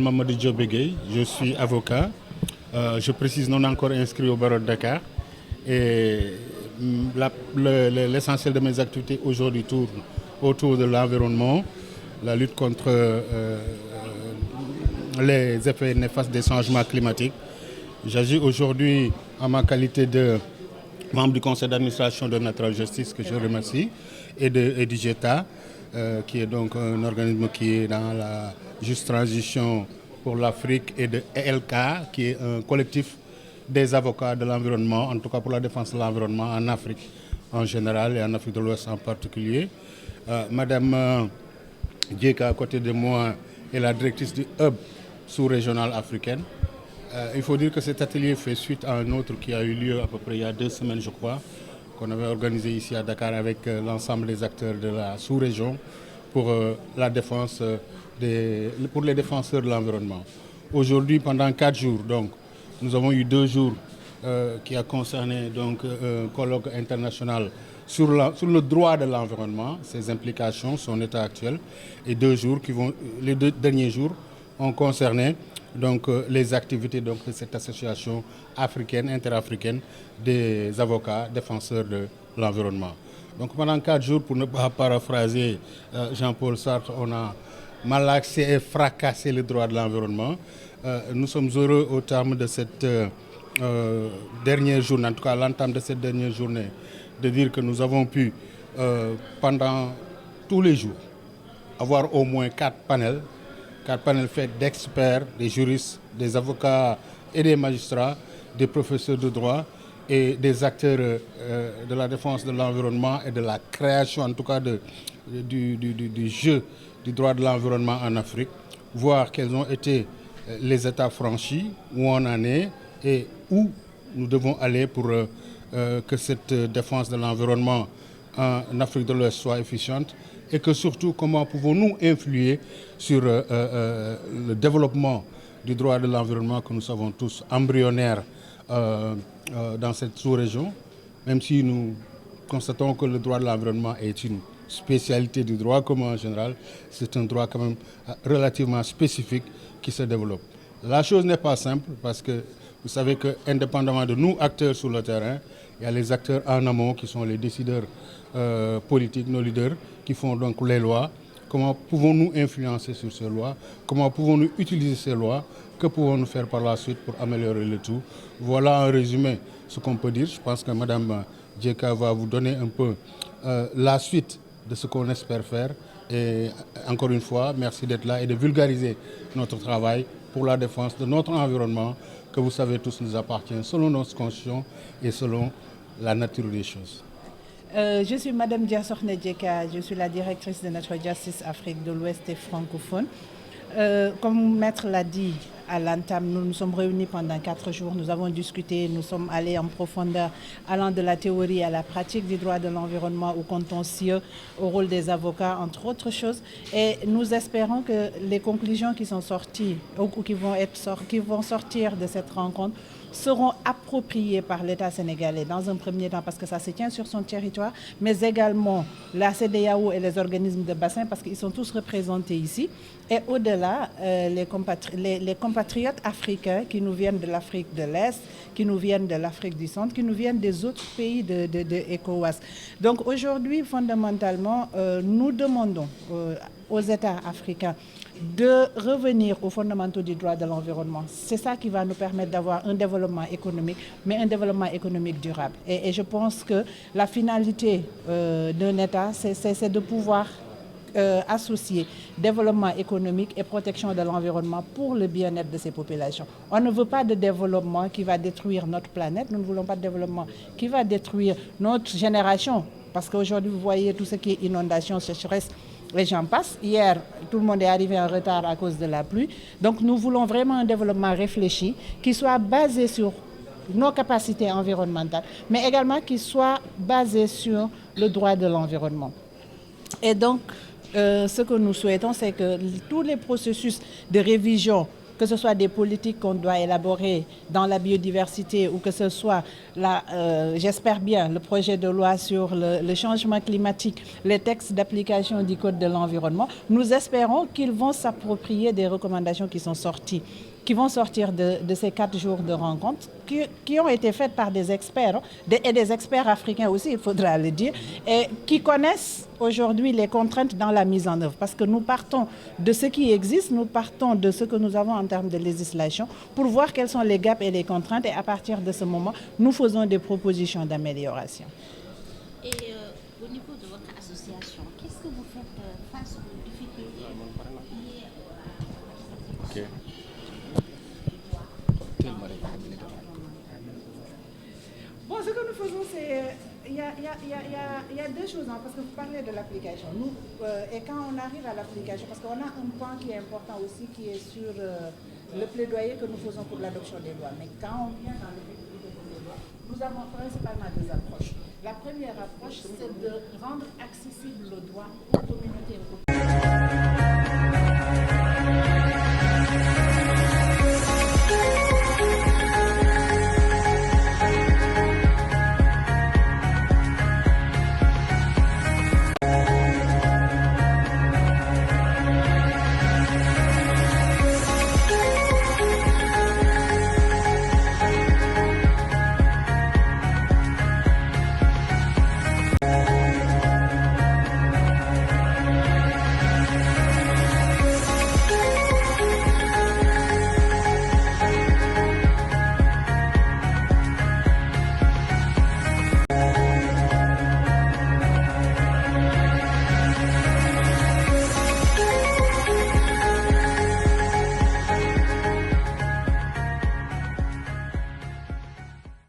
Mamadou Diop Gueye, je suis avocat. Je précise non encore inscrit au barreau de Dakar. Et l'essentiel de mes activités aujourd'hui tourne autour de l'environnement, la lutte contre les effets néfastes des changements climatiques. J'agis aujourd'hui en ma qualité de membre du conseil d'administration de Natural Justice, que je remercie, et du GETA, qui est donc un organisme qui est dans la juste transition pour l'Afrique, et de ELK, qui est un collectif des avocats de l'environnement, en tout cas pour la défense de l'environnement en Afrique en général et en Afrique de l'Ouest en particulier. Madame Djeka, à côté de moi, est la directrice du hub sous-régional africaine. Il faut dire que cet atelier fait suite à un autre qui a eu lieu à peu près il y a 2 semaines, je crois, qu'on avait organisé ici à Dakar avec l'ensemble des acteurs de la sous-région pour la défense pour les défenseurs de l'environnement. Aujourd'hui, pendant 4 jours, donc, nous avons eu 2 jours qui a concerné donc, un colloque international sur le droit de l'environnement, ses implications, son état actuel, et 2 jours les 2 derniers jours ont concerné donc, les activités donc, de cette association africaine, interafricaine des avocats défenseurs de l'environnement. Donc pendant 4 jours, pour ne pas paraphraser Jean-Paul Sartre, on a malaxé et fracassé le droit de l'environnement. Nous sommes heureux au terme de cette dernière journée, en tout cas l'entame de cette dernière journée, de dire que nous avons pu, pendant tous les jours, avoir au moins 4 panels faits d'experts, des juristes, des avocats et des magistrats, des professeurs de droit et des acteurs de la défense de l'environnement et de la création, en tout cas du jeu du droit de l'environnement en Afrique, voir quels ont été les étapes franchies, où on en est et où nous devons aller pour que cette défense de l'environnement en Afrique de l'Ouest soit efficiente, et que surtout comment pouvons-nous influer sur le développement du droit de l'environnement que nous savons tous embryonnaire dans cette sous-région, même si nous constatons que le droit de l'environnement est une spécialité du droit commun en général, c'est un droit quand même relativement spécifique qui se développe. La chose n'est pas simple parce que vous savez qu'indépendamment de nous, acteurs sur le terrain, il y a les acteurs en amont qui sont les décideurs politiques, nos leaders, qui font donc les lois. Comment pouvons-nous influencer sur ces lois? Comment pouvons-nous utiliser ces lois? Que pouvons-nous faire par la suite pour améliorer le tout? Voilà en résumé ce qu'on peut dire. Je pense que Mme Djeka va vous donner un peu la suite de ce qu'on espère faire. Et encore une fois, merci d'être là et de vulgariser notre travail pour la défense de notre environnement, que vous savez tous nous appartient selon notre constitution et selon la nature des choses. Je suis Mme Diasorne Djeka, je suis la directrice de Natural Justice Afrique de l'Ouest et francophone. Comme Maître l'a dit à l'entame, nous nous sommes réunis pendant 4 jours, nous avons discuté, nous sommes allés en profondeur, allant de la théorie à la pratique du droit de l'environnement, au contentieux, au rôle des avocats, entre autres choses. Et nous espérons que les conclusions qui sont sorties ou qui vont sortir de cette rencontre seront appropriées par l'État sénégalais dans un premier temps parce que ça se tient sur son territoire, mais également la CEDEAO et les organismes de bassin parce qu'ils sont tous représentés ici. Et au-delà, les compatriotes africains qui nous viennent de l'Afrique de l'Est, qui nous viennent de l'Afrique du Centre, qui nous viennent des autres pays de ECOWAS. Donc aujourd'hui, fondamentalement, nous demandons aux États africains de revenir aux fondamentaux du droit de l'environnement. C'est ça qui va nous permettre d'avoir un développement économique, mais un développement économique durable. Et je pense que la finalité d'un État, c'est de pouvoir associer développement économique et protection de l'environnement pour le bien-être de ces populations. On ne veut pas de développement qui va détruire notre planète, nous ne voulons pas de développement qui va détruire notre génération, parce qu'aujourd'hui, vous voyez tout ce qui est inondation, sécheresse, et j'en passe. Hier, tout le monde est arrivé en retard à cause de la pluie. Donc nous voulons vraiment un développement réfléchi qui soit basé sur nos capacités environnementales, mais également qui soit basé sur le droit de l'environnement. Et donc, ce que nous souhaitons, c'est que tous les processus de révision que ce soit des politiques qu'on doit élaborer dans la biodiversité ou que ce soit, j'espère bien, le projet de loi sur le changement climatique, les textes d'application du Code de l'environnement, nous espérons qu'ils vont s'approprier des recommandations qui sont sorties, qui vont sortir de ces 4 jours de rencontres, qui ont été faites par des experts, et des experts africains aussi, il faudra le dire, et qui connaissent aujourd'hui les contraintes dans la mise en œuvre. Parce que nous partons de ce qui existe, nous partons de ce que nous avons en termes de législation, pour voir quels sont les gaps et les contraintes, et à partir de ce moment, nous faisons des propositions d'amélioration. Et au niveau de votre association, qu'est-ce que vous faites face aux difficultés liées à la Bon, ce que nous faisons, c'est... Il y a 2 choses, hein, parce que vous parlez de l'application. Nous, et quand on arrive à l'application, parce qu'on a un point qui est important aussi, qui est sur le plaidoyer que nous faisons pour l'adoption des lois. Mais quand on vient dans le plaidoyer des lois, nous avons principalement 2 approches. La première approche, c'est de rendre accessible le droit aux communautés, aux